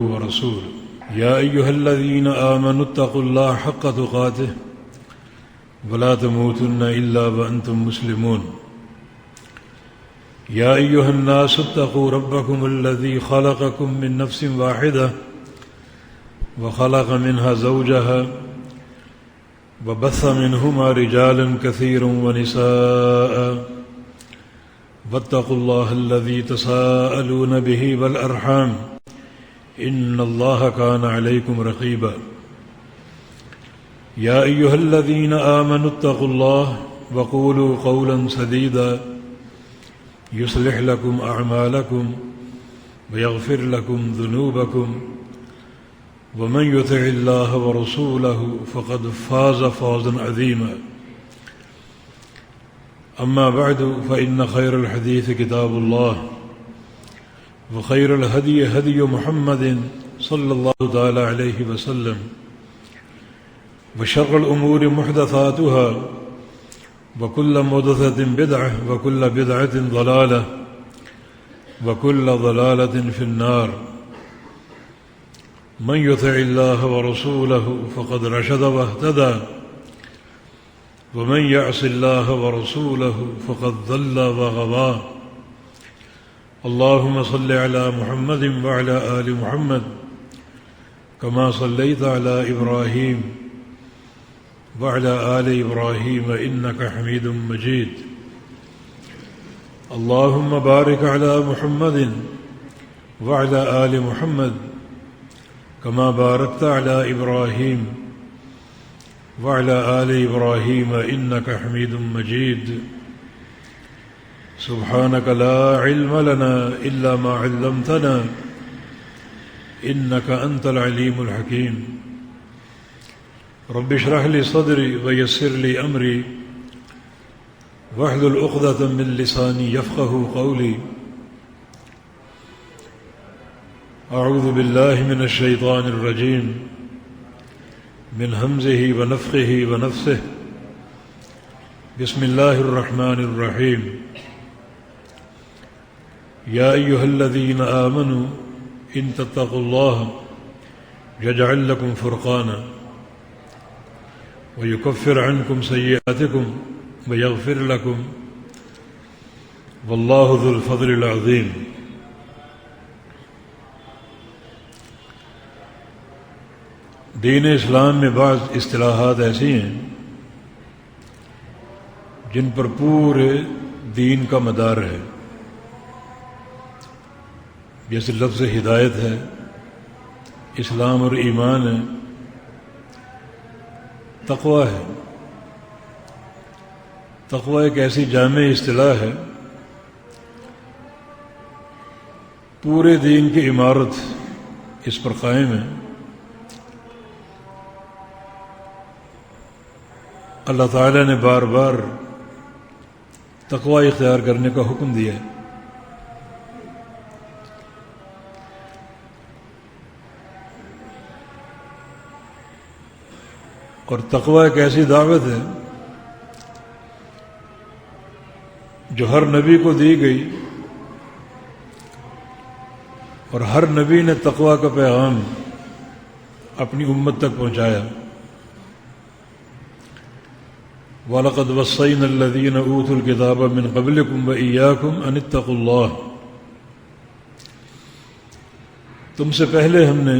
ورسوله يا أيها الذين آمنوا اتقوا الله حق تقاته ولا تموتن إلا وأنتم مسلمون يا أيها الناس اتقوا ربكم الذي خلقكم من نفس واحدة وخلق منها زوجها وبث منهما رجالا كثيرا ونساء واتقوا الله الذي تساءلون به والأرحام إن الله كان عليكم رقيبا يا أيها الذين آمنوا اتقوا الله وقولوا قولا سديدا يصلح لكم أعمالكم ويغفر لكم ذنوبكم ومن يطع الله ورسوله فقد فاز فوزا عظيما أما بعد فإن خير الحديث كتاب الله وخير الهدي هدي محمد صلى الله تعالى عليه وسلم وشر الأمور محدثاتها وكل محدثة بدعة وكل بدعة ضلالة وكل ضلالة في النار من يطع الله ورسوله فقد رشد واهتدى ومن يعص الله ورسوله فقد ضل وغوى اللهم صل على محمد وعلى آل محمد كما صليت على إبراهيم وعلى آل إبراهيم إنك حميد مجيد اللهم بارك على محمد وعلى آل محمد كما باركت على إبراهيم وعلى آل إبراهيم إنك حميد مجيد سبحانك لا علم لنا إلا ما علمتنا إنك أنت العليم الحكيم رب اشرح لي صدري ويسر لي أمري واحلل عقدة من لساني يفقه قولي أعوذ بالله من الشيطان الرجيم من همزه ونفخه ونفثه بسم الله الرحمن الرحيم يا أيها الذين آمنوا إن تتقوا الله يجعل لكم فرقانا ويكفر عنكم سيئاتكم ويغفر لكم والله ذو الفضل العظيم دین اسلام میں بعض اصطلاحات ایسی ہیں جن پر پورے دین کا مدار ہے، جیسے لفظ ہدایت ہے، اسلام اور ایمان ہے، تقویٰ ہے۔ تقویٰ ایک ایسی جامع اصطلاح ہے، پورے دین کی عمارت اس پر قائم ہے۔ اللہ تعالیٰ نے بار بار تقویٰ اختیار کرنے کا حکم دیا ہے۔ اور تقویٰ ایک ایسی دعوت ہے جو ہر نبی کو دی گئی، اور ہر نبی نے تقویٰ کا پیغام اپنی امت تک پہنچایا۔ وَلَقَدْ وَصَّيْنَا الَّذِينَ أُوتُوا الْكِتَابَ مِنْ قَبْلِكُمْ وَإِيَّاكُمْ أَنِ اتَّقُوا اللَّهَ، تم سے پہلے ہم نے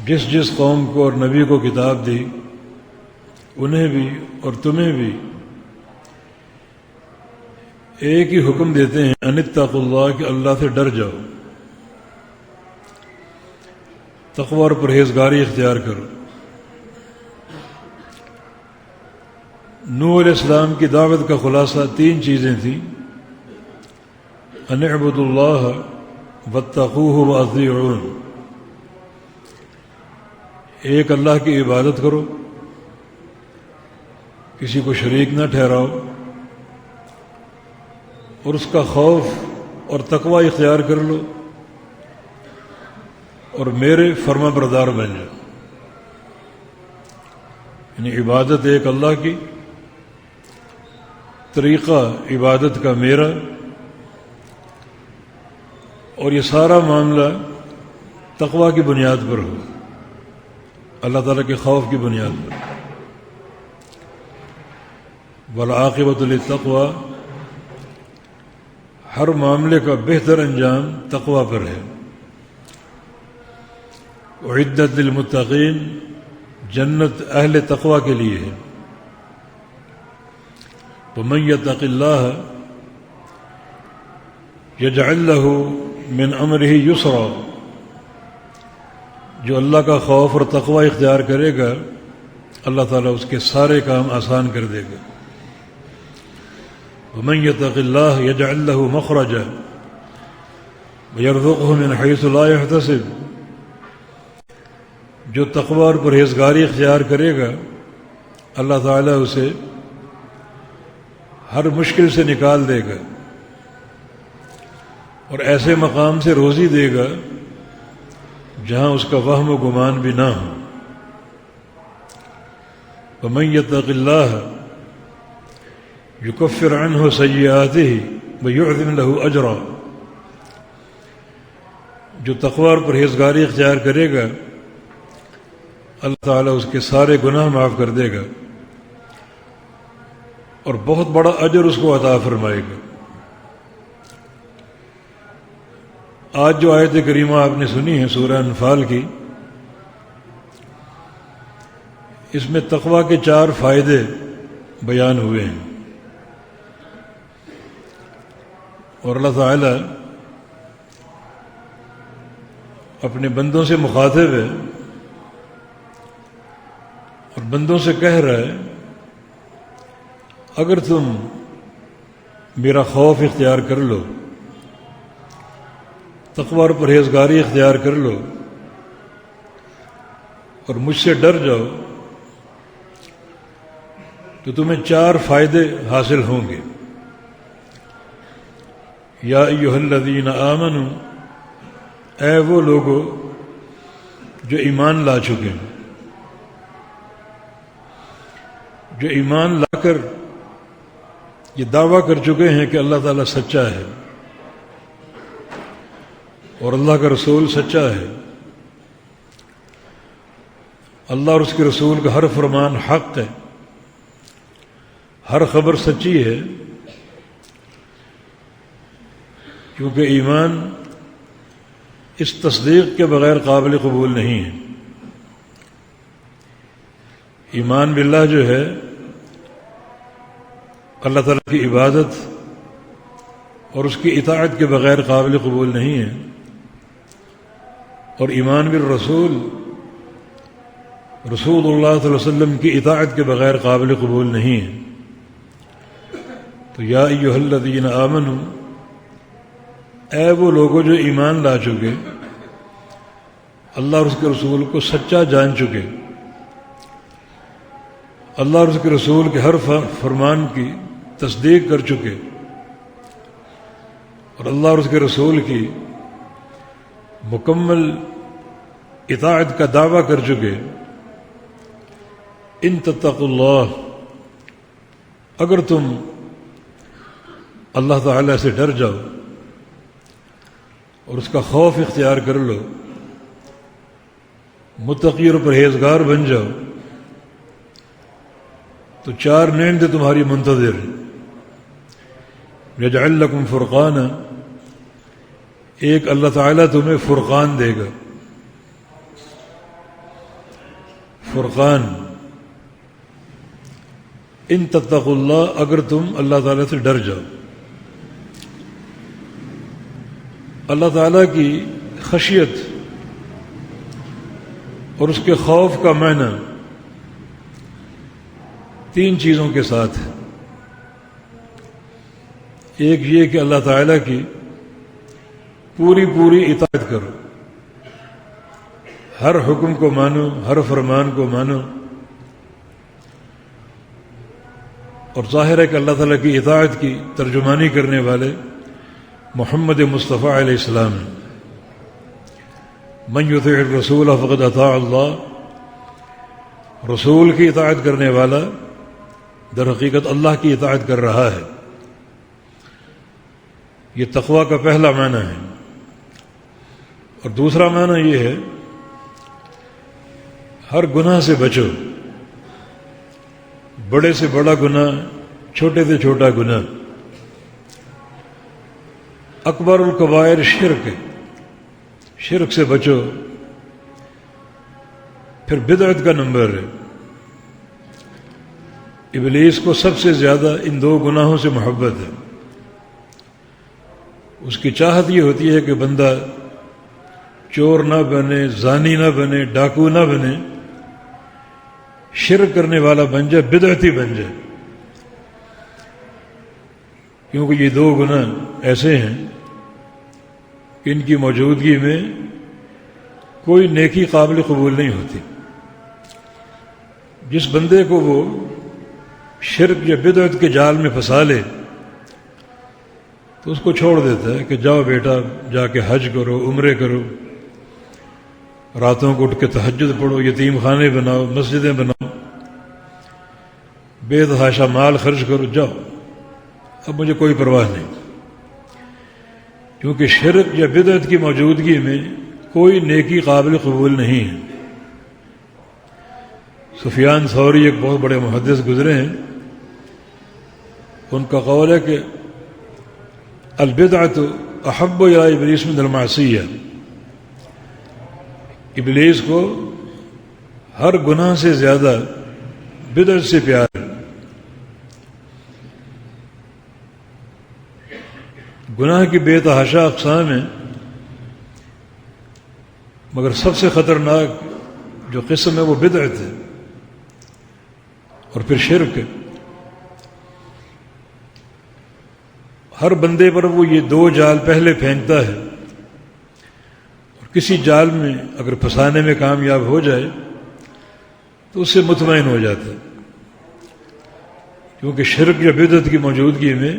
جس جس قوم کو اور نبی کو کتاب دی، انہیں بھی اور تمہیں بھی ایک ہی حکم دیتے ہیں، ان اتقوا اللہ، کہ اللہ سے ڈر جاؤ، تقوی اور پرہیزگاری اختیار کرو۔ نوح علیہ السلام کی دعوت کا خلاصہ 3 چیزیں تھیں، ان اعبدوا اللہ واتقوہ واطیعون، ایک اللہ کی عبادت کرو، کسی کو شریک نہ ٹھہراؤ، اور اس کا خوف اور تقوی اختیار کر لو، اور میرے فرما بردار بن جاؤ۔ یعنی عبادت ایک اللہ کی، طریقہ عبادت کا میرا، اور یہ سارا معاملہ تقوی کی بنیاد پر ہو، اللہ تعالیٰ کے خوف کی بنیاد پر۔ والعاقبۃ للتقوی، ہر معاملے کا بہتر انجام تقوی پر ہے۔ اعدت للمتقین، جنت اہل تقوی کے لیے ہے۔ ومن یتق اللہ یجعل له من امرہ یسرا، جو اللہ کا خوف اور تقوی اختیار کرے گا اللہ تعالیٰ اس کے سارے کام آسان کر دے گا۔ ومن یتق اللہ یجعل له مخرجا ویرزقہ من حیث لا یحتسب، جو تقوی اور پرہیزگاری اختیار کرے گا اللہ تعالیٰ اسے ہر مشکل سے نکال دے گا اور ایسے مقام سے روزی دے گا جہاں اس کا وہم و گمان بھی نہ ہو۔ ومن یتق اللہ یکفر عنہ سیئاتہ ویعظم له اجرا، جو تقوی اور پرہیزگاری اختیار کرے گا اللہ تعالیٰ اس کے سارے گناہ معاف کر دے گا اور بہت بڑا اجر اس کو عطا فرمائے گا۔ آج جو آیت کریمہ آپ نے سنی ہے سورہ انفال کی، اس میں تقوی کے 4 فائدے بیان ہوئے ہیں، اور اللہ تعالیٰ اپنے بندوں سے مخاطب ہے اور بندوں سے کہہ رہا ہے اگر تم میرا خوف اختیار کر لو، تقوی اور پرہیزگاری اختیار کر لو اور مجھ سے ڈر جاؤ تو تمہیں 4 فائدے حاصل ہوں گے۔ یا ایھا الذین آمنوا، اے وہ لوگو جو ایمان لا چکے ہیں، جو ایمان لا کر یہ دعویٰ کر چکے ہیں کہ اللہ تعالیٰ سچا ہے اور اللہ کا رسول سچا ہے، اللہ اور اس کے رسول کا ہر فرمان حق ہے، ہر خبر سچی ہے، کیونکہ ایمان اس تصدیق کے بغیر قابل قبول نہیں ہے۔ ایمان باللہ جو ہے اللہ تعالیٰ کی عبادت اور اس کی اطاعت کے بغیر قابل قبول نہیں ہے، اور ایمان بالرسول، رسول اللہ صلی اللہ علیہ وسلم کی اطاعت کے بغیر قابل قبول نہیں ہے۔ تو یا ایھا الذین آمنوا، اے وہ لوگوں جو ایمان لا چکے، اللہ اور اس کے رسول کو سچا جان چکے، اللہ اور اس کے رسول کے ہر فرمان کی تصدیق کر چکے اور اللہ اور اس کے رسول کی مکمل اطاعت کا دعویٰ کر چکے، ان تتقوا اللہ، اگر تم اللہ تعالیٰ سے ڈر جاؤ اور اس کا خوف اختیار کر لو، متقی اور پرہیزگار بن جاؤ، تو 4 نعمتیں تمہاری منتظر ہیں۔ یجعل لکم فرقانا، ایک اللہ تعالیٰ تمہیں فرقان دے گا، فرقان، ان تتقوا اللہ، اگر تم اللہ تعالیٰ سے ڈر جاؤ۔ اللہ تعالیٰ کی خشیت اور اس کے خوف کا معنی 3 چیزوں کے ساتھ ہے۔ ایک یہ کہ اللہ تعالیٰ کی پوری اطاعت کرو، ہر حکم کو مانو، ہر فرمان کو مانو، اور ظاہر ہے کہ اللہ تعالیٰ کی اطاعت کی ترجمانی کرنے والے محمد مصطفیٰ علیہ السلام ہیں۔ من یطع الرسول فقد اطاع اللہ، رسول کی اطاعت کرنے والا در حقیقت اللہ کی اطاعت کر رہا ہے۔ یہ تقوی کا پہلا معنی ہے، اور دوسرا معنی یہ ہے ہر گناہ سے بچو، بڑے سے بڑا گناہ، چھوٹے سے چھوٹا گناہ۔ اکبر الکبائر شرک ہے، شرک سے بچو۔ پھر بدعت کا نمبر ہے، ابلیس کو سب سے زیادہ ان دو گناہوں سے محبت ہے۔ اس کی چاہت یہ ہوتی ہے کہ بندہ چور نہ بنے، زانی نہ بنے، ڈاکو نہ بنے، شرک کرنے والا بن جائے، بدعتی بن جائے، کیونکہ یہ دو گناہ ایسے ہیں کہ ان کی موجودگی میں کوئی نیکی قابل قبول نہیں ہوتی۔ جس بندے کو وہ شرک یا بدعت کے جال میں پھنسا لے تو اس کو چھوڑ دیتا ہے کہ جاؤ بیٹا، جا کے حج کرو، عمرے کرو، راتوں کو اٹھ کے تہجد پڑھو، یتیم خانے بناؤ، مسجدیں بناؤ، بے تحاشا مال خرچ کرو، جاؤ، اب مجھے کوئی پرواہ نہیں۔ کیونکہ شرک یا بدعت کی موجودگی میں کوئی نیکی قابل قبول نہیں ہے۔ سفیان ثوری ایک بہت بڑے محدث گزرے ہیں، ان کا قول ہے کہ البدعۃ احب الی ابلیس من المعصیہ، ابلیس کو ہر گناہ سے زیادہ بدعت سے پیار ہے۔ گناہ کی بے تحاشا اقسام ہیں، مگر سب سے خطرناک جو قسم ہے وہ بدعت ہے، اور پھر شرک ہے۔ ہر بندے پر وہ یہ دو جال پہلے پھینکتا ہے، اور کسی جال میں اگر پھنسانے میں کامیاب ہو جائے تو اس سے مطمئن ہو جاتا ہے، کیونکہ شرک یا بدعت کی موجودگی میں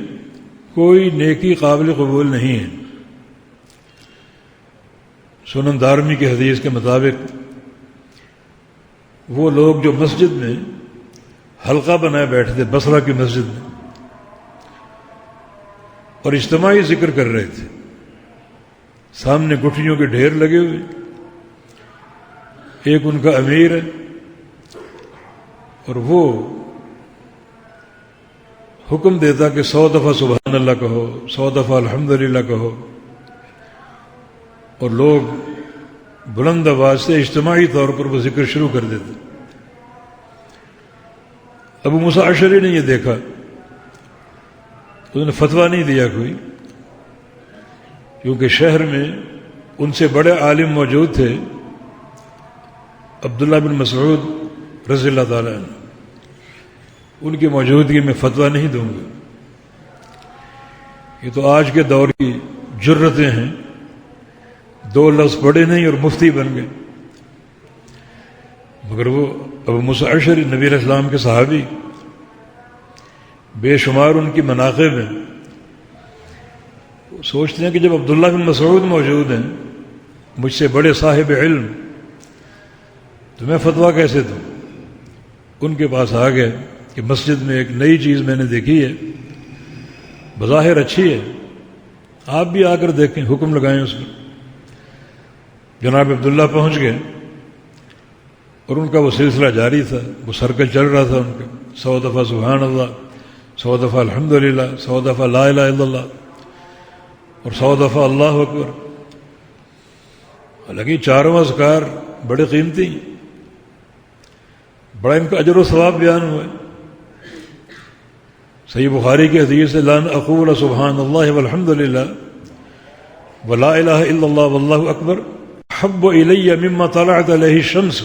کوئی نیکی قابل قبول نہیں ہے۔ سنن دارمی کی حدیث کے مطابق وہ لوگ جو مسجد میں حلقہ بنائے بیٹھے تھے، بصرہ کی مسجد میں، اور اجتماعی ذکر کر رہے تھے، سامنے گٹھلیوں کے ڈھیر لگے ہوئے، ایک ان کا امیر ہے اور وہ حکم دیتا کہ 100 دفعہ سبحان اللہ کہو، 100 دفعہ الحمدللہ کہو، اور لوگ بلند آواز سے اجتماعی طور پر وہ ذکر شروع کر دیتے۔ ابو موسیٰ اشعری نے یہ دیکھا، انہوں نے فتویٰ نہیں دیا کوئی، کیونکہ شہر میں ان سے بڑے عالم موجود تھے، عبداللہ بن مسعود رضی اللہ تعالیٰ عنہ، ان کی موجودگی میں فتویٰ نہیں دوں گا۔ یہ تو آج کے دور کی جرتیں ہیں، دو لفظ پڑھے نہیں اور مفتی بن گئے۔ مگر وہ ابو موسیٰ اشعری نبی علیہ السلام کے صحابی، بے شمار ان کی مناقب ہیں، سوچتے ہیں کہ جب عبداللہ بن مسعود موجود ہیں، مجھ سے بڑے صاحب علم، تو میں فتویٰ کیسے دوں؟ ان کے پاس آ گئے کہ مسجد میں ایک نئی چیز میں نے دیکھی ہے، بظاہر اچھی ہے، آپ بھی آ کر دیکھیں، حکم لگائیں اس میں۔ جناب عبداللہ پہنچ گئے اور ان کا وہ سلسلہ جاری تھا، وہ سرکل چل رہا تھا ان کا، 100 دفعہ سبحان اللہ، 100 دفعہ الحمدللہ، 100 دفعہ لا الہ الا اللہ، اور 100 دفعہ اللہ اکبر۔ حالانکہ چاروں اذکار بڑے قیمتی ہیں، بڑا ان کا اجر و ثواب بیان ہوا ہے۔ صحیح بخاری کی حدیث ہے، لن اقول سبحان اللہ والحمدللہ ولا الہ الا اللہ واللہ اکبر احب الی مما طلعت علیہ الشمس۔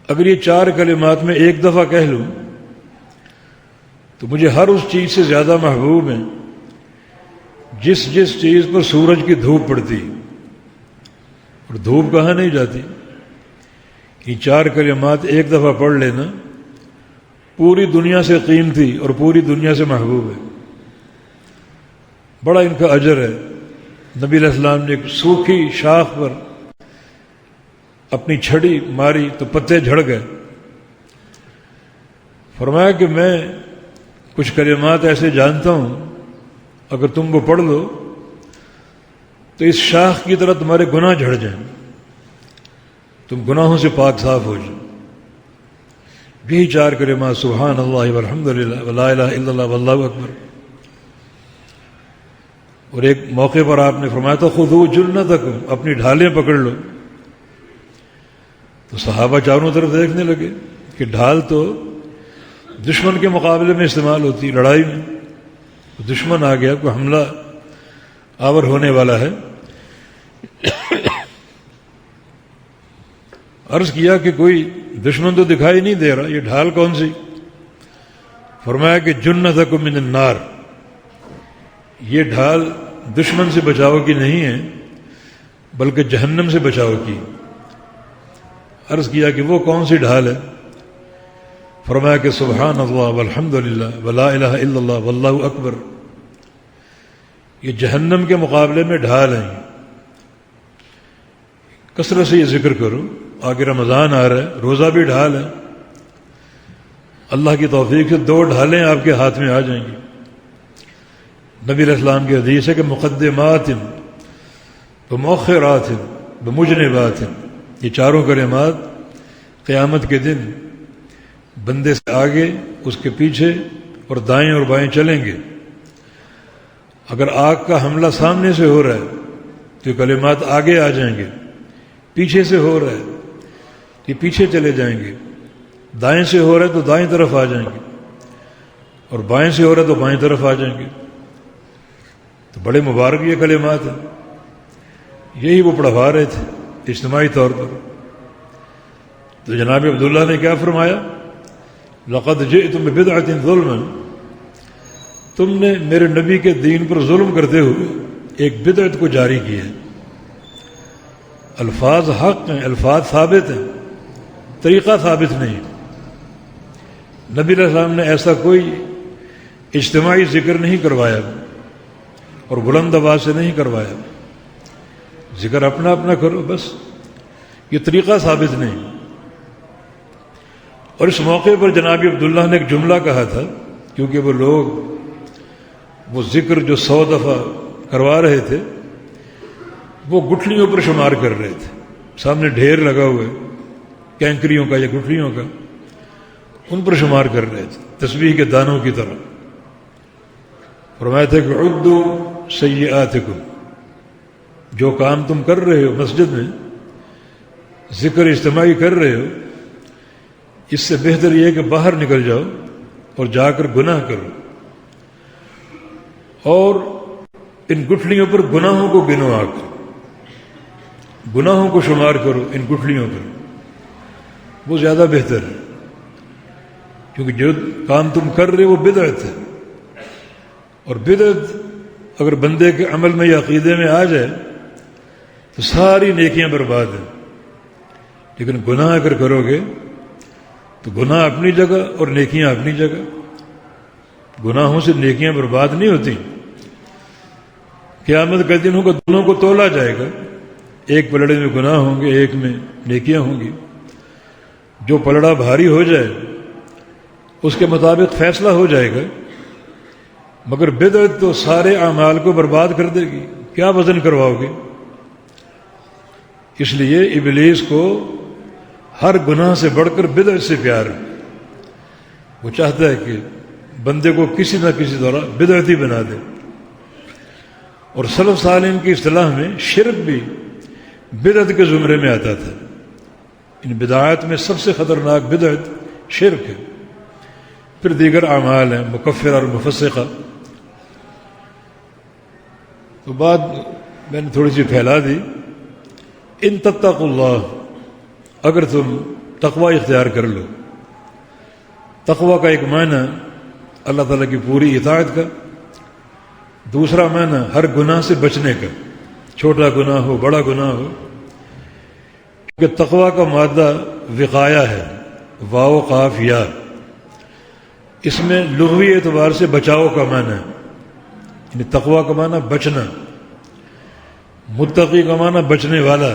اگر یہ چار کلمات میں ایک دفعہ کہہ لوں تو مجھے ہر اس چیز سے زیادہ محبوب ہیں جس جس چیز پر سورج کی دھوپ پڑتی، اور دھوپ کہاں نہیں جاتی۔ یہ چار کلمات ایک دفعہ پڑھ لینا پوری دنیا سے قیمتی اور پوری دنیا سے محبوب ہے، بڑا ان کا اجر ہے۔ نبی علیہ السلام نے ایک سوکھی شاخ پر اپنی چھڑی ماری تو پتے جھڑ گئے، فرمایا کہ میں کچھ کلمات ایسے جانتا ہوں، اگر تم وہ پڑھ لو تو تو اس شاخ کی طرح تمہارے گناہ جھڑ جائیں، تم گناہوں سے پاک صاف ہو جائیں۔ یہی 4 کلمات سبحان اللہ والحمد للہ ولا الہ الا اللہ واللہ اکبر۔ اور ایک موقع پر آپ نے فرمایا تھا خذوا جنتکم، اپنی ڈھالیں پکڑ لو۔ تو صحابہ چاروں طرف دیکھنے لگے کہ ڈھال تو دشمن کے مقابلے میں استعمال ہوتی، لڑائی میں دشمن آ گیا، کوئی حملہ آور ہونے والا ہے۔ عرض کیا کہ کوئی دشمن تو دکھائی نہیں دے رہا، یہ ڈھال کون سی؟ فرمایا کہ جنتکم من النار، یہ ڈھال دشمن سے بچاؤ کی نہیں ہے بلکہ جہنم سے بچاؤ کی۔ عرض کیا کہ وہ کون سی ڈھال ہے؟ فرمایا کہ سبحان اللہ والحمد للہ ولا الہ الا اللہ واللہ اکبر، یہ جہنم کے مقابلے میں ڈھال ہیں۔ کثرت سے یہ ذکر کرو، آگے رمضان آ رہا ہے، روزہ بھی ڈھال ہے، اللہ کی توفیق سے 2 ڈھالیں آپ کے ہاتھ میں آ جائیں گی۔ نبی علیہ السلام کی حدیث ہے کہ مقدمات بمؤخرات بمجنبات، یہ 4 کلمات قیامت کے دن بندے سے آگے، اس کے پیچھے اور دائیں اور بائیں چلیں گے۔ اگر آگ کا حملہ سامنے سے ہو رہا ہے تو یہ کلمات آگے آ جائیں گے، پیچھے سے ہو رہا ہے یہ پیچھے چلے جائیں گے، دائیں سے ہو رہا ہے تو دائیں طرف آ جائیں گے، اور بائیں سے ہو رہا ہے تو بائیں طرف آ جائیں گے۔ تو بڑے مبارک یہ کلمات ہیں، یہی وہ پڑھوا رہے تھے اجتماعی طور پر۔ تو جناب عبداللہ نے کیا فرمایا؟ لقد جئتم ببدعۃ ظلما، تم نے میرے نبی کے دین پر ظلم کرتے ہوئے ایک بدعت کو جاری کیا ہے۔ الفاظ حق ہیں، الفاظ ثابت ہیں، طریقہ ثابت نہیں۔ نبی علیہ السلام نے ایسا کوئی اجتماعی ذکر نہیں کروایا اور بلند آواز سے نہیں کروایا، ذکر اپنا اپنا کرو بس، یہ طریقہ ثابت نہیں۔ اور اس موقع پر جناب عبداللہ نے ایک جملہ کہا تھا، کیونکہ وہ لوگ وہ ذکر جو 100 دفعہ کروا رہے تھے وہ گٹھلیوں پر شمار کر رہے تھے، سامنے ڈھیر لگا ہوئے کینکریوں کا یا گٹھلیوں کا، ان پر شمار کر رہے تھے تسبیح کے دانوں کی طرح۔ فرمایا تھا کہ عدوا سیئاتکم، جو کام تم کر رہے ہو مسجد میں، ذکر اجتماعی کر رہے ہو، اس سے بہتر یہ ہے کہ باہر نکل جاؤ اور جا کر گناہ کرو، اور ان گٹھلیوں پر گناہوں کو گنو، آ کر گناہوں کو شمار کرو ان گٹھلیوں پر، وہ زیادہ بہتر ہے۔ کیونکہ جو کام تم کر رہے وہ بدعت ہے، اور بدعت اگر بندے کے عمل میں یا عقیدے میں آ جائے تو ساری نیکیاں برباد ہیں۔ لیکن گناہ اگر کرو گے تو گناہ اپنی جگہ اور نیکیاں اپنی جگہ، گناہوں سے نیکیاں برباد نہیں ہوتی۔ قیامت کا دن ہوگا، دونوں کو تولا جائے گا، ایک پلڑے میں گناہ ہوں گے، ایک میں نیکیاں ہوں گی۔ جو پلڑا بھاری ہو جائے اس کے مطابق فیصلہ ہو جائے گا، مگر بدعت تو سارے اعمال کو برباد کر دے گی، کیا وزن کرواؤ گے؟ اس لیے ابلیس کو ہر گناہ سے بڑھ کر بدعت سے پیار ہے۔ وہ چاہتا ہے کہ بندے کو کسی نہ کسی طرح بدعتی بنا دے۔ اور سلف صالحین کی اصطلاح میں شرک بھی بدعت کے زمرے میں آتا تھا۔ ان بدعات میں سب سے خطرناک بدعت شرک ہے، پھر دیگر اعمال ہیں مکفرہ اور مفسقہ۔ تو بات میں نے تھوڑی سی پھیلا دی۔ ان تتقوا اللہ، اگر تم تقوی اختیار کر لو، تقوی کا ایک معنی اللہ تعالیٰ کی پوری اطاعت کا، دوسرا معنی ہر گناہ سے بچنے کا، چھوٹا گناہ ہو بڑا گناہ ہو، کیونکہ تقوی کا مادہ وقایا ہے، واو قاف یا، اس میں لغوی اعتبار سے بچاؤ کا معنی ہے، یعنی تقوی کا معنی بچنا، متقی کا معنی بچنے والا۔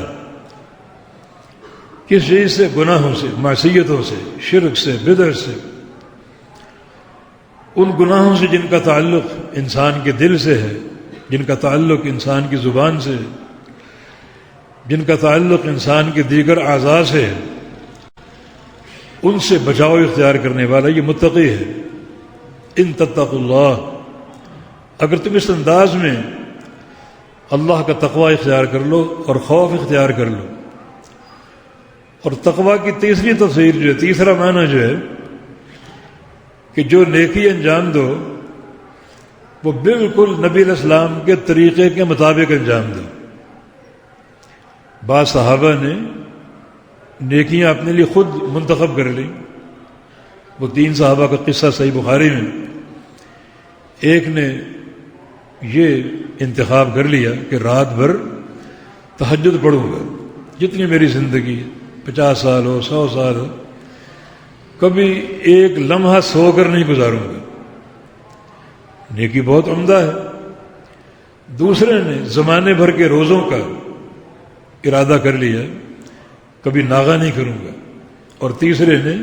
کس چیز سے؟ گناہوں سے، معصیتوں سے، شرک سے، بدعت سے، ان گناہوں سے جن کا تعلق انسان کے دل سے ہے، جن کا تعلق انسان کی زبان سے، جن کا تعلق انسان کے دیگر اعضاء سے، ان سے بچاؤ اختیار کرنے والا یہ متقی ہے۔ ان تتقوا اللہ، اگر تم اس انداز میں اللہ کا تقوی اختیار کر لو اور خوف اختیار کر لو۔ اور تقوی کی تیسری تفسیر جو ہے، تیسرا معنی جو ہے کہ جو نیکی انجام دو وہ بالکل نبی علیہ السلام کے طریقے کے مطابق انجام دو۔ بعض صحابہ نے نیکیاں اپنے لیے خود منتخب کر لیں۔ وہ 3 صحابہ کا قصہ صحیح بخاری میں، ایک نے یہ انتخاب کر لیا کہ رات بھر تہجد پڑھوں گا، جتنی میری زندگی 50 سال ہو، 100 سال ہو، کبھی ایک لمحہ سو کر نہیں گزاروں گا۔ نیکی بہت عمدہ ہے۔ دوسرے نے زمانے بھر کے روزوں کا ارادہ کر لیا، کبھی ناغہ نہیں کروں گا۔ اور تیسرے نے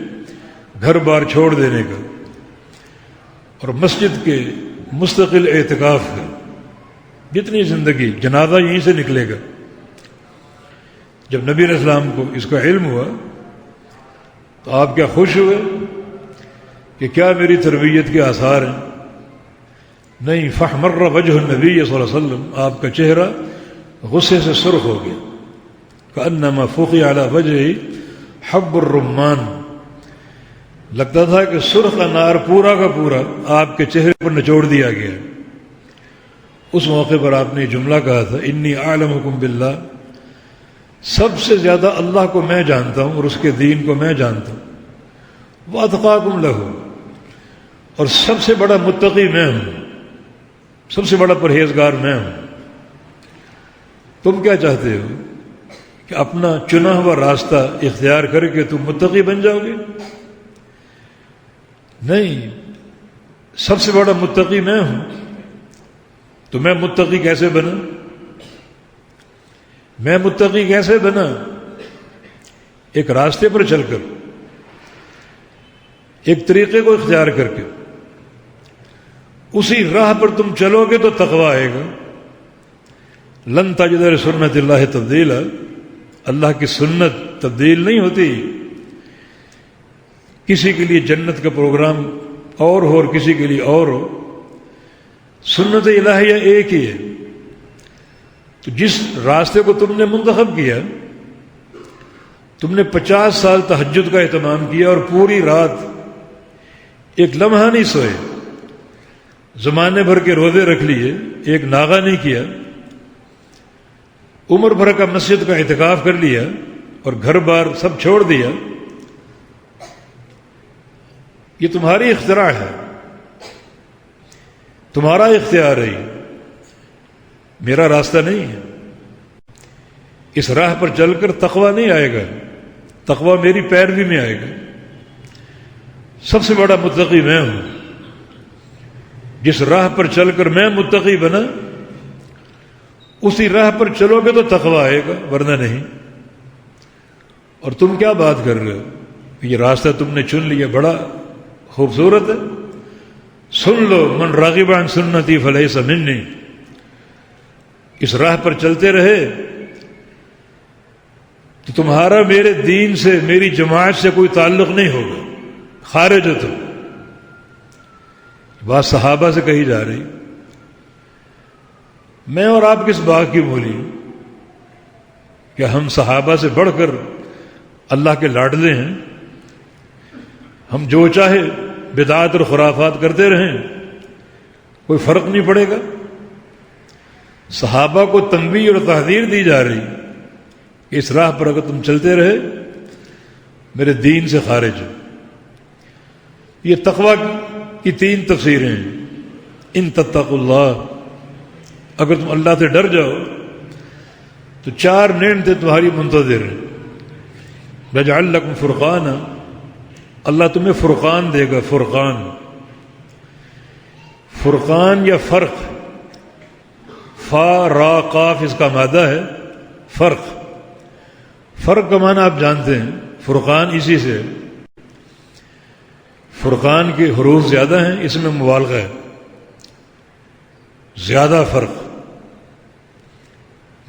گھر بار چھوڑ دینے کا اور مسجد کے مستقل اعتکاف کا، جتنی زندگی جنازہ یہیں سے نکلے گا۔ جب نبی علیہ السلام کو اس کا علم ہوا تو آپ کیا خوش ہوئے کہ کیا میری تربیت کے آثار ہیں؟ نہیں، فاحمر وجہ النبی صلی اللہ علیہ وسلم، آپ کا چہرہ غصے سے سرخ ہو گیا، کأنما فقع علی وجہہ حب الرمان، لگتا تھا کہ سرخ انار پورا کا پورا آپ کے چہرے پر نچوڑ دیا گیا۔ اس موقع پر آپ نے یہ جملہ کہا تھا، انی اعلمکم باللہ، سب سے زیادہ اللہ کو میں جانتا ہوں اور اس کے دین کو میں جانتا ہوں، واتقاکم لہ، اور سب سے بڑا متقی میں ہوں، سب سے بڑا پرہیزگار میں ہوں۔ تم کیا چاہتے ہو کہ اپنا چنا ہوا راستہ اختیار کر کے تم متقی بن جاؤ گے؟ نہیں، سب سے بڑا متقی میں ہوں۔ تو میں متقی کیسے بنا؟ میں متقی کیسے بنا؟ ایک راستے پر چل کر، ایک طریقے کو اختیار کر کے، اسی راہ پر تم چلو گے تو تقویٰ آئے گا۔ لن تجد لسنت اللہ تبدیلا، اللہ کی سنت تبدیل نہیں ہوتی۔ کسی کے لیے جنت کا پروگرام اور ہو اور کسی کے لیے اور ہو، سنت الہیہ ایک ہی ہے۔ تو جس راستے کو تم نے منتخب کیا، تم نے 50 سال تہجد کا اہتمام کیا اور پوری رات ایک لمحہ نہیں سوئے، زمانے بھر کے روزے رکھ لیے، ایک ناغہ نہیں کیا، عمر بھر کا مسجد کا اعتکاف کر لیا اور گھر بار سب چھوڑ دیا، یہ تمہاری اختراع ہے، تمہارا اختیار ہے، میرا راستہ نہیں ہے۔ اس راہ پر چل کر تقویٰ نہیں آئے گا، تقویٰ میری پیروی میں آئے گا۔ سب سے بڑا متقی میں ہوں، جس راہ پر چل کر میں متقی بنا، اسی راہ پر چلو گے تو تقویٰ آئے گا، ورنہ نہیں۔ اور تم کیا بات کر رہے ہو؟ یہ راستہ تم نے چن لیا، بڑا خوبصورت ہے، سن لو، من راغب عن سنتی فلیس منی، اس راہ پر چلتے رہے تو تمہارا میرے دین سے، میری جماعت سے کوئی تعلق نہیں ہوگا، خارج ہو تم۔ بات صحابہ سے کہی جا رہی، میں اور آپ کس بات کی مولی ہوں کہ ہم صحابہ سے بڑھ کر اللہ کے لاڈلے ہیں؟ ہم جو چاہے بدعات اور خرافات کرتے رہیں، کوئی فرق نہیں پڑے گا۔ صحابہ کو تنبیہ اور تحذیر دی جا رہی کہ اس راہ پر اگر تم چلتے رہے میرے دین سے خارج ہو۔ یہ تقویٰ کی 3 تفسیریں ہیں۔ ان تتقوا اللہ، اگر تم اللہ سے ڈر جاؤ تو 4 نعمتیں تمہاری منتظر ہیں۔ یجعل لکم فرقانا، اللہ تمہیں فرقان دے گا، فرقان، فرقان یا فرق، فا را قاف اس کا مادہ ہے، فرق، فرق کا معنی آپ جانتے ہیں، فرقان اسی سے ہے۔ فرقان کے حروف زیادہ ہیں، اس میں مبالغہ ہے، زیادہ فرق،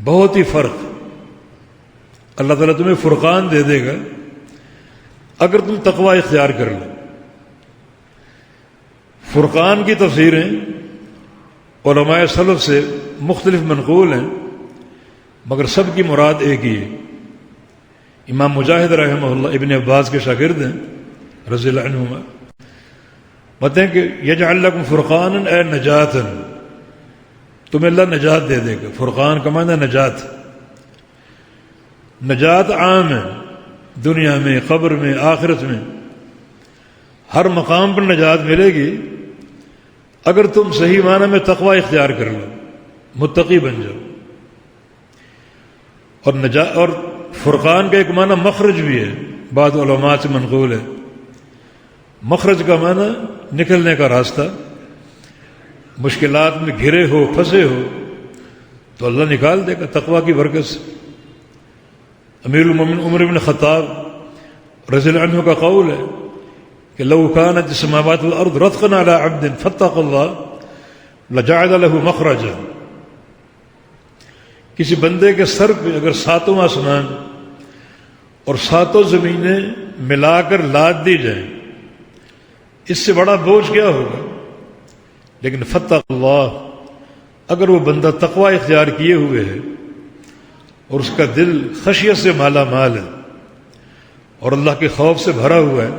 بہت ہی فرق. اللہ تعالیٰ تمہیں فرقان دے دے گا اگر تم تقوی اختیار کر لو. فرقان کی تفسیریں علماء سلف سے مختلف منقول ہیں، مگر سب کی مراد ایک ہی ہے. امام مجاہد رحمہ اللہ ابن عباس کے شاگرد ہیں رضی اللہ عنہما، بتائیں کہ یجعل لکم فرقانا اے نجاتا، تمہیں اللہ نجات دے دے گا. فرقان کا معنی نجات. نجات عام ہے، دنیا میں، قبر میں، آخرت میں، ہر مقام پر نجات ملے گی اگر تم صحیح معنی میں تقوی اختیار کر لو، متقی بن جاؤ. اور فرقان کا ایک معنی مخرج بھی ہے، بعض علماء سے منقول ہے. مخرج کا معنی نکلنے کا راستہ. مشکلات میں گھرے ہو، پھنسے ہو تو اللہ نکال دے گا تقوی کی برکت سے. امیر المومنین عمر بن خطاب رضی اللہ عنہ کا قول ہے کہ لو كانت السماوات والارض رتقا على عبد فاتقوا الله لجعل له مخرجا. کسی بندے کے سر پہ اگر ساتوں آسمان اور ساتوں زمینیں ملا کر لاد دی جائیں، اس سے بڑا بوجھ کیا ہوگا. لیکن فاتقوا اللہ، اگر وہ بندہ تقوی اختیار کیے ہوئے ہے اور اس کا دل خشیت سے مالا مال ہے اور اللہ کے خوف سے بھرا ہوا ہے،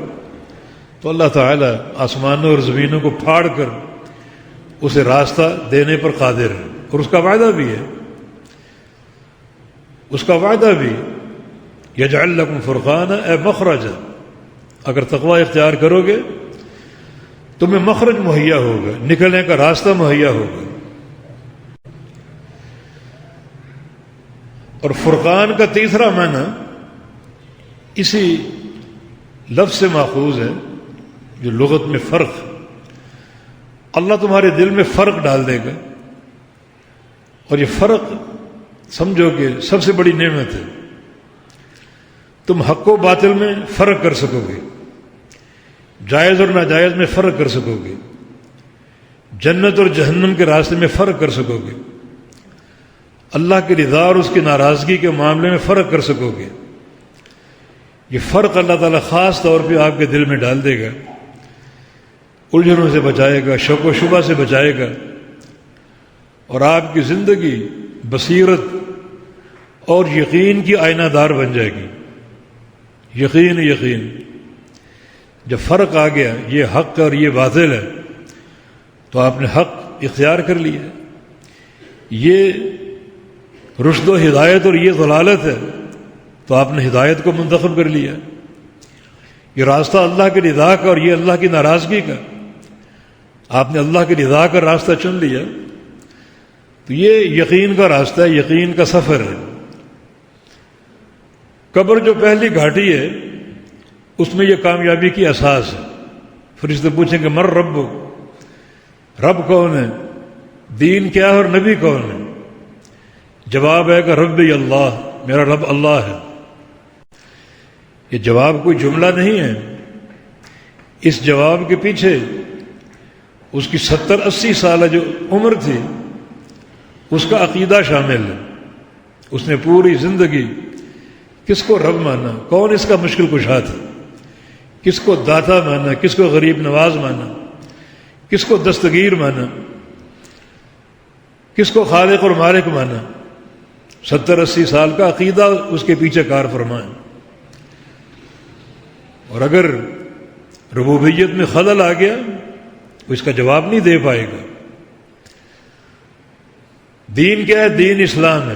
تو اللہ تعالیٰ آسمانوں اور زمینوں کو پھاڑ کر اسے راستہ دینے پر قادر ہے. اور اس کا وعدہ بھی ہے، اس کا وعدہ بھی یجعل لکم فرقانا اے مخرجا، اگر تقوی اختیار کرو گے تمہیں مخرج مہیا ہوگا، نکلنے کا راستہ مہیا ہوگا. اور فرقان کا تیسرا معنی اسی لفظ سے ماخوذ ہے جو لغت میں فرق. اللہ تمہارے دل میں فرق ڈال دے گا، اور یہ فرق سمجھو کہ سب سے بڑی نعمت ہے. تم حق و باطل میں فرق کر سکو گے، جائز اور ناجائز میں فرق کر سکو گے، جنت اور جہنم کے راستے میں فرق کر سکو گے، اللہ کی رضا اور اس کی ناراضگی کے معاملے میں فرق کر سکو گے. یہ فرق اللہ تعالیٰ خاص طور پہ آپ کے دل میں ڈال دے گا، الجھنوں سے بچائے گا، شک و شبہ سے بچائے گا، اور آپ کی زندگی بصیرت اور یقین کی آئینہ دار بن جائے گی. یقین جب فرق آ گیا یہ حق اور یہ باطل ہے تو آپ نے حق اختیار کر لیا. یہ رشد و ہدایت اور یہ ضلالت ہے تو آپ نے ہدایت کو منتخب کر لیا. یہ راستہ اللہ کی رضا کا اور یہ اللہ کی ناراضگی کا، آپ نے اللہ کی رضا کا راستہ چن لیا. تو یہ یقین کا راستہ ہے، یقین کا سفر ہے. قبر جو پہلی گھاٹی ہے اس میں یہ کامیابی کی اساس ہے. فرشتے پوچھیں کہ مر رب، رب کون ہے، دین کیا ہے اور نبی کون ہے؟ جواب ہے کہ ربی اللہ، میرا رب اللہ ہے. یہ جواب کوئی جملہ نہیں ہے، اس جواب کے پیچھے اس کی 70-80 سالہ جو عمر تھی اس کا عقیدہ شامل ہے. اس نے پوری زندگی کس کو رب مانا، کون اس کا مشکل کشا تھا، کس کو داتا مانا، کس کو غریب نواز مانا، کس کو دستگیر مانا، کس کو خالق اور مالک مانا. 70-80 سال کا عقیدہ اس کے پیچھے کار فرمائے. اور اگر ربوبیت میں خلل آ گیا تو اس کا جواب نہیں دے پائے گا. دین کیا ہے؟ دین اسلام ہے.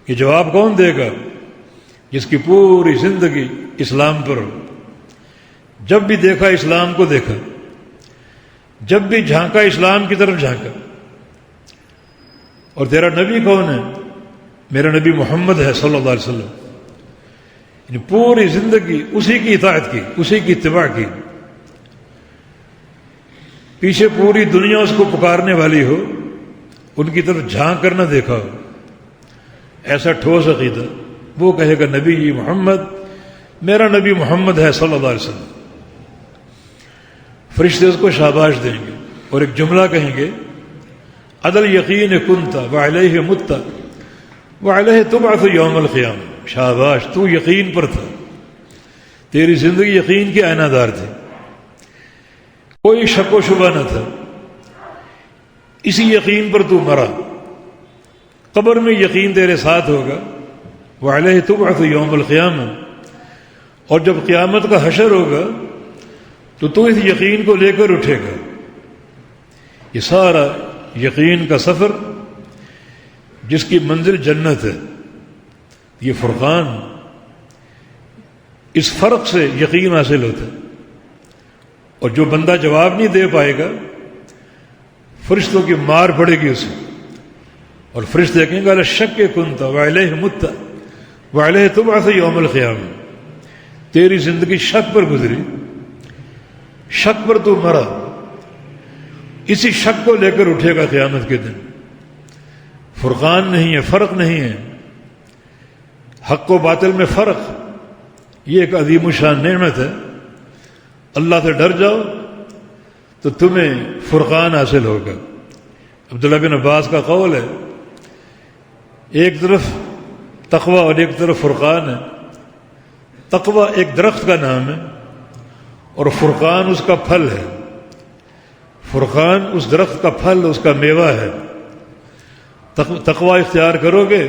یہ جواب کون دے گا؟ جس کی پوری زندگی اسلام پر ہو. جب بھی دیکھا اسلام کو دیکھا، جب بھی جھانکا اسلام کی طرف جھانکا. اور تیرا نبی کون ہے؟ میرا نبی محمد ہے صلی اللہ علیہ وسلم. یعنی پوری زندگی اسی کی اطاعت کی، اسی کی اتباع کی. پیچھے پوری دنیا اس کو پکارنے والی ہو، ان کی طرف جھانک کر نہ دیکھا ہو. ایسا ٹھوس عقیدہ. وہ کہے گا نبی محمد، میرا نبی محمد ہے صلی اللہ علیہ وسلم. فرشتے اس کو شاباش دیں گے اور ایک جملہ کہیں گے عدل یقین کنتا وعلیہ متا وعلیہ تبعث یوم القیامہ، شاباش، تو یقین پر تھا، تیری زندگی یقین کی آئینہ دار تھی، کوئی شک و شبہ نہ تھا، اسی یقین پر تو مرا، قبر میں یقین تیرے ساتھ ہوگا، وعلیہ تبعث یوم القیامہ، اور جب قیامت کا حشر ہوگا تو اس یقین کو لے کر اٹھے گا۔ یہ سارا یقین کا سفر جس کی منزل جنت ہے، یہ فرقان، اس فرق سے یقین حاصل ہوتا ہے، اور جو بندہ جواب نہیں دے پائے گا فرشتوں کی مار پڑے گی اسے، اور فرشتے کہیں گے علی الشک کنت وعلیہ مت وعلیہ تبعث یوم القیامہ، تیری زندگی شک پر گزری، شک پر تو مرا، اسی شک کو لے کر اٹھے گا قیامت کے دن۔ فرقان نہیں ہے، فرق نہیں ہے، حق و باطل میں فرق، یہ ایک عظیم الشان نعمت ہے۔ اللہ سے ڈر جاؤ تو تمہیں فرقان حاصل ہوگا۔ عبداللہ بن عباس کا قول ہے، ایک طرف تقوی اور ایک طرف فرقان ہے۔ تقوی ایک درخت کا نام ہے اور فرقان اس کا پھل ہے۔ فرقان اس درخت کا پھل، اس کا میوہ ہے۔ تقوی اختیار کرو گے،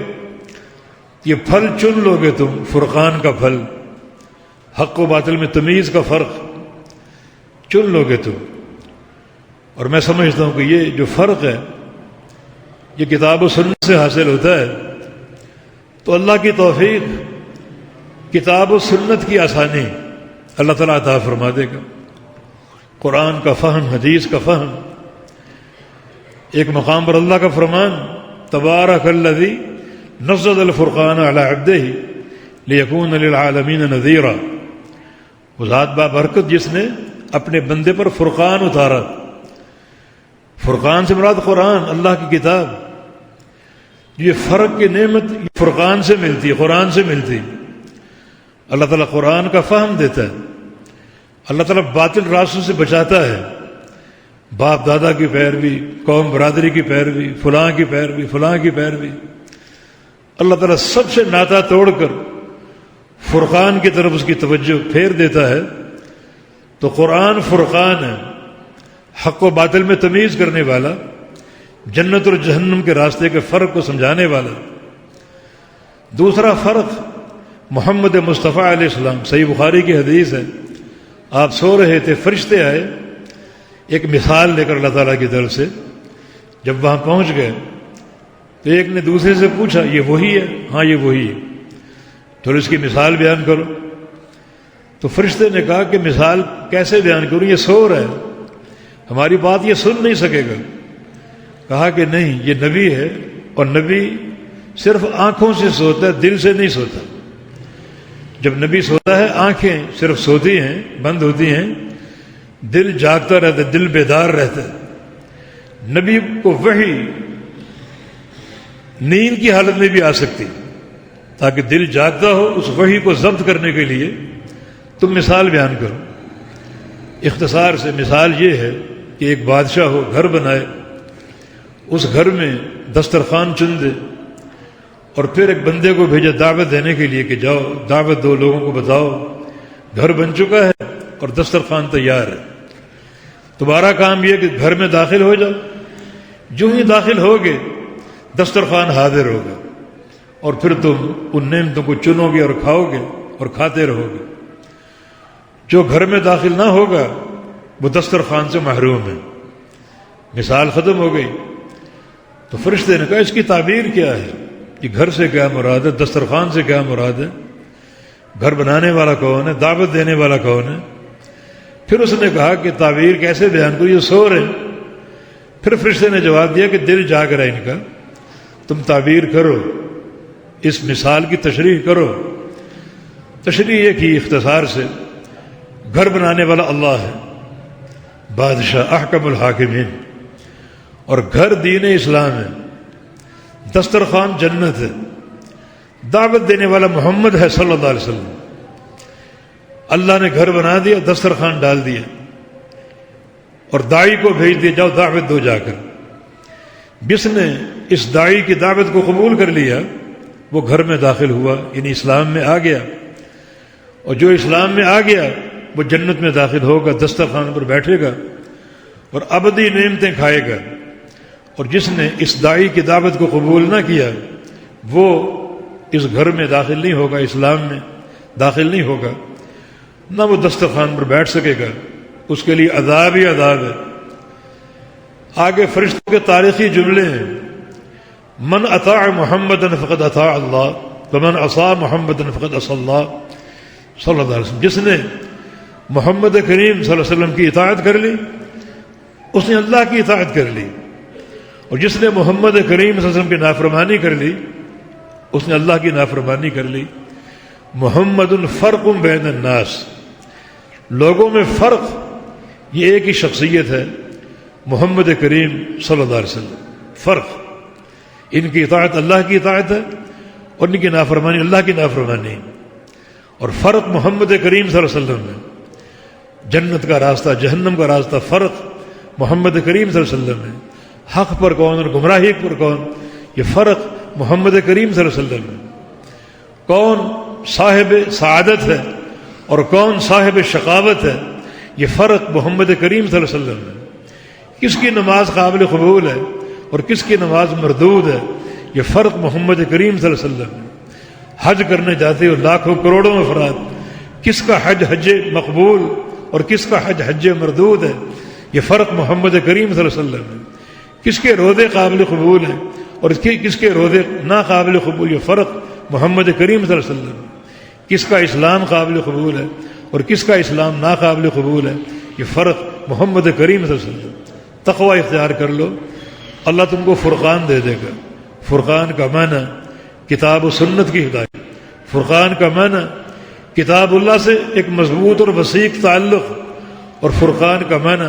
یہ پھل چن لو گے تم، فرقان کا پھل، حق و باطل میں تمیز کا فرق چن لو گے تم۔ اور میں سمجھتا ہوں کہ یہ جو فرق ہے یہ کتاب و سنت سے حاصل ہوتا ہے، تو اللہ کی توفیق، کتاب و سنت کی آسانی اللہ تعالیٰ عطا فرما دے گا۔ قرآن کا فہم، حدیث کا فہم۔ ایک مقام پر اللہ کا فرمان، تبارک الذی نزل الفرقان علی عبدہ لیکون للعالمین نذیرا، وہ ذات بابرکت جس نے اپنے بندے پر فرقان اتارا۔ فرقان سے مراد قرآن، اللہ کی کتاب۔ یہ فرق کی نعمت فرقان سے ملتی ہے، قرآن سے ملتی۔ اللہ تعالیٰ قرآن کا فہم دیتا ہے، اللہ تعالیٰ باطل راستوں سے بچاتا ہے، باپ دادا کی پیروی، قوم برادری کی پیروی، فلاں کی پیروی، فلاں کی پیروی، اللہ تعالیٰ سب سے ناتا توڑ کر فرقان کی طرف اس کی توجہ پھیر دیتا ہے۔ تو قرآن فرقان ہے، حق و باطل میں تمیز کرنے والا، جنت اور جہنم کے راستے کے فرق کو سمجھانے والا۔ دوسرا فرق محمد مصطفیٰ علیہ السلام، صحیح بخاری کی حدیث ہے، آپ سو رہے تھے، فرشتے آئے ایک مثال لے کر اللہ تعالیٰ کی طرف سے۔ جب وہاں پہنچ گئے تو ایک نے دوسرے سے پوچھا، یہ وہی ہے؟ ہاں یہ وہی ہے، تو اس کی مثال بیان کرو۔ تو فرشتے نے کہا کہ مثال کیسے بیان کروں، یہ سو رہا ہے، ہماری بات یہ سن نہیں سکے گا۔ کہا کہ نہیں، یہ نبی ہے، اور نبی صرف آنکھوں سے سوتا ہے، دل سے نہیں سوتا۔ جب نبی سوتا ہے آنکھیں صرف سوتی ہیں، بند ہوتی ہیں، دل جاگتا رہتا ہے، دل بیدار رہتا ہے۔ نبی کو وحی نیند کی حالت میں بھی آ سکتی، تاکہ دل جاگتا ہو، اس وحی کو ضبط کرنے کے لیے تم مثال بیان کرو۔ اختصار سے مثال یہ ہے کہ ایک بادشاہ ہو، گھر بنائے، اس گھر میں دسترخوان چن دے، اور پھر ایک بندے کو بھیجے دعوت دینے کے لیے کہ جاؤ دعوت دو، لوگوں کو بتاؤ گھر بن چکا ہے اور دسترخوان تیار ہے۔ تمہارا کام یہ کہ گھر میں داخل ہو جاؤ، جو ہی داخل ہوگے دسترخوان حاضر ہوگا، اور پھر تم ان نعمتوں کو چنو گے اور کھاؤ گے اور کھاتے رہو گے۔ جو گھر میں داخل نہ ہوگا وہ دسترخوان سے محروم ہے۔ مثال ختم ہو گئی۔ تو فرشتے نے کہا اس کی تعبیر کیا ہے، کہ گھر سے کیا مراد ہے، دسترخوان سے کیا مراد ہے، گھر بنانے والا کون ہے، دعوت دینے والا کون ہے؟ پھر اس نے کہا کہ تعبیر کیسے بیان کرو، یہ سو رہے۔ پھر فرشتے نے جواب دیا کہ دل جاگ رہا ہے ان کا، تم تعبیر کرو، اس مثال کی تشریح کرو۔ تشریح یہ کی اختصار سے، گھر بنانے والا اللہ ہے، بادشاہ، احکم الحاکمین، اور گھر دین اسلام ہے، دسترخوان جنت ہے، دعوت دینے والا محمد ہے صلی اللہ علیہ وسلم۔ اللہ نے گھر بنا دیا، دسترخوان ڈال دیا، اور داعی کو بھیج دیا، جاؤ دعوت دو جا کر۔ جس نے اس داعی کی دعوت کو قبول کر لیا وہ گھر میں داخل ہوا، یعنی اسلام میں آ گیا، اور جو اسلام میں آ گیا وہ جنت میں داخل ہوگا، دسترخوان پر بیٹھے گا اور ابدی نعمتیں کھائے گا۔ اور جس نے اس داعی کی دعوت کو قبول نہ کیا وہ اس گھر میں داخل نہیں ہوگا، اسلام میں داخل نہیں ہوگا، نہ وہ دسترخوان پر بیٹھ سکے گا، اس کے لیے عذاب ہی عذاب ہے۔ آگے فرشتوں کے تاریخی جملے ہیں، من اطاع محمدا فقد اطاع اللہ ومن عصى محمدا فقد عصى اللہ صلی اللہ علیہ وسلم۔ جس نے محمد کریم صلی اللہ علیہ وسلم کی اطاعت کر لی اس نے اللہ کی اطاعت کر لی، اور جس نے محمد کریم صلی اللہ علیہ وسلم کی نافرمانی کر لی اس نے اللہ کی نافرمانی کر لی۔ محمد فرق بین الناس، لوگوں میں فرق، یہ ایک ہی شخصیت ہے، محمد کریم صلی اللہ علیہ وسلم۔ فرق، ان کی اطاعت اللہ کی اطاعت ہے اور ان کی نافرمانی اللہ کی نافرمانی، اور فرق محمد کریم صلی اللہ علیہ وسلم میں، جنت کا راستہ جہنم کا راستہ، فرق محمد کریم صلی اللہ علیہ وسلم میں، حق پر کون اور گمراہی پر کون، یہ فرق محمد کریم صلی اللہ علیہ وسلم میں، کون صاحب سعادت ہے اور کون صاحب شقاوت ہے، یہ فرق محمد کریم صلی اللہ علیہ وسلم میں، کس کی نماز قابل قبول ہے اور کس کی نماز مردود ہے، یہ فرق محمد کریم صلی اللہ علیہ وسلم میں۔ حج کرنے جاتے ہو لاکھوں کروڑوں افراد، کس کا حج حج مقبول اور کس کا حج حج مردود ہے، یہ فرق محمد کریم صلی اللہ علیہ وسلم میں۔ کس کے روزے قابل قبول ہیں اور کس کے روزے ناقابل قبول، یہ فرق محمد کریم صلی اللہ علیہ وسلم میں۔ کس کا اسلام قابل قبول ہے اور کس کا اسلام ناقابل قبول ہے، یہ فرق محمد کریم صلی اللہ علیہ وسلم۔ تقوی اختیار کر لو، اللہ تم کو فرقان دے دے گا۔ فرقان کا معنی کتاب و سنت کی ہدایت، فرقان کا معنی کتاب اللہ سے ایک مضبوط اور وسیع تعلق، اور فرقان کا معنی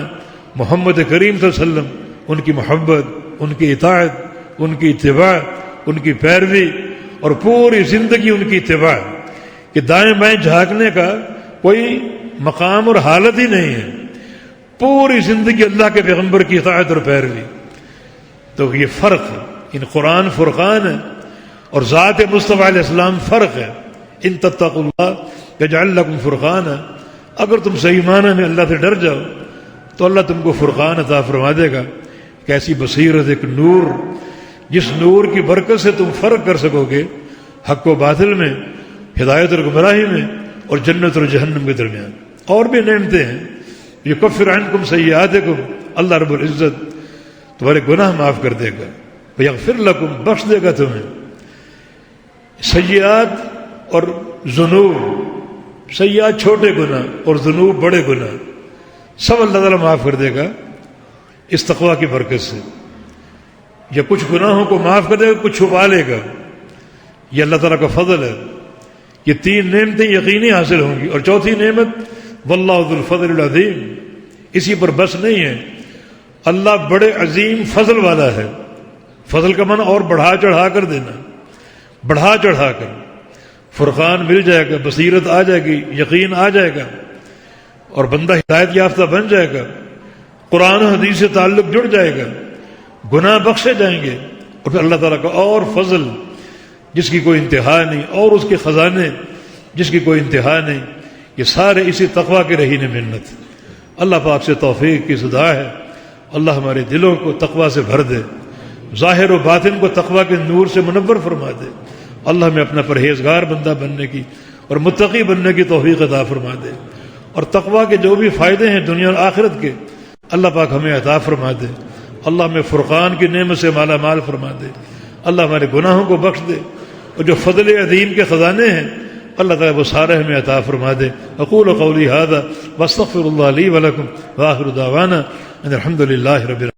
محمد کریم صلی اللہ علیہ وسلم، ان کی محبت، ان کی اطاعت، ان کی اتباع، ان کی پیروی، اور پوری زندگی ان کی اتباع، کہ دائیں بائیں جھانکنے کا کوئی مقام اور حالت ہی نہیں ہے، پوری زندگی اللہ کے پیغمبر کی اطاعت اور پیروی۔ تو یہ فرق ہے، ان قرآن فرقان ہے اور ذات مصطفیٰ علیہ السلام فرق ہے۔ ان تتقوا اللہ یجعل لکم فرقانا، اگر تم صحیح معنی میں اللہ سے ڈر جاؤ تو اللہ تم کو فرقان عطا فرما دے گا، کیسی بصیرت، ایک نور، جس نور کی برکت سے تم فرق کر سکو گے حق و باطل میں، ہدایت اور گمراہی میں، اور جنت اور جہنم کے درمیان۔ اور بھی نعمتیں ہیں، یکفر عنکم سیئاتکم، اللہ رب العزت تمہارے گناہ معاف کر دے گا، ویغفر لکم، بخش دے گا تمہیں۔ سیئات اور ذنوب، سیئات چھوٹے گناہ اور ذنوب بڑے گناہ، سب اللہ تعالیٰ معاف کر دے گا اس تقوی کی برکت سے۔ یا کچھ گناہوں کو معاف کر دے گا، کچھ چھپا لے گا، یہ اللہ تعالیٰ کا فضل ہے۔ یہ تین نعمتیں یقینی حاصل ہوں گی، اور چوتھی نعمت واللہ ذو الفضل العظیم، اسی پر بس نہیں ہے، اللہ بڑے عظیم فضل والا ہے۔ فضل کا معنی اور بڑھا چڑھا کر دینا، بڑھا چڑھا کر۔ فرقان مل جائے گا، بصیرت آ جائے گی، یقین آ جائے گا، اور بندہ ہدایت یافتہ بن جائے گا، قرآن و حدیث سے تعلق جڑ جائے گا، گناہ بخشے جائیں گے، اور پھر اللہ تعالیٰ کا اور فضل جس کی کوئی انتہا نہیں، اور اس کے خزانے جس کی کوئی انتہا نہیں، یہ سارے اسی تقوی کے رہین منت۔ اللہ پاک سے توفیق کی صدا ہے، اللہ ہمارے دلوں کو تقوی سے بھر دے، ظاہر و باطن کو تقوی کے نور سے منور فرما دے، اللہ ہمیں اپنا پرہیزگار بندہ بننے کی اور متقی بننے کی توفیق عطا فرما دے، اور تقوی کے جو بھی فائدے ہیں دنیا اور آخرت کے اللہ پاک ہمیں عطا فرما دے، اللہ ہمیں فرقان کی نعمت سے مالا مال فرما دے، اللہ ہمارے گناہوں کو بخش دے، اور جو فضل عظیم کے خزانے ہیں اللہ تعالیٰ وہ سارے ہمیں عطا فرما دے۔ اقول قولی ھذا واستغفر اللہ لی ولکم وآخر دعوانا ان الحمد للہ رب العالمین۔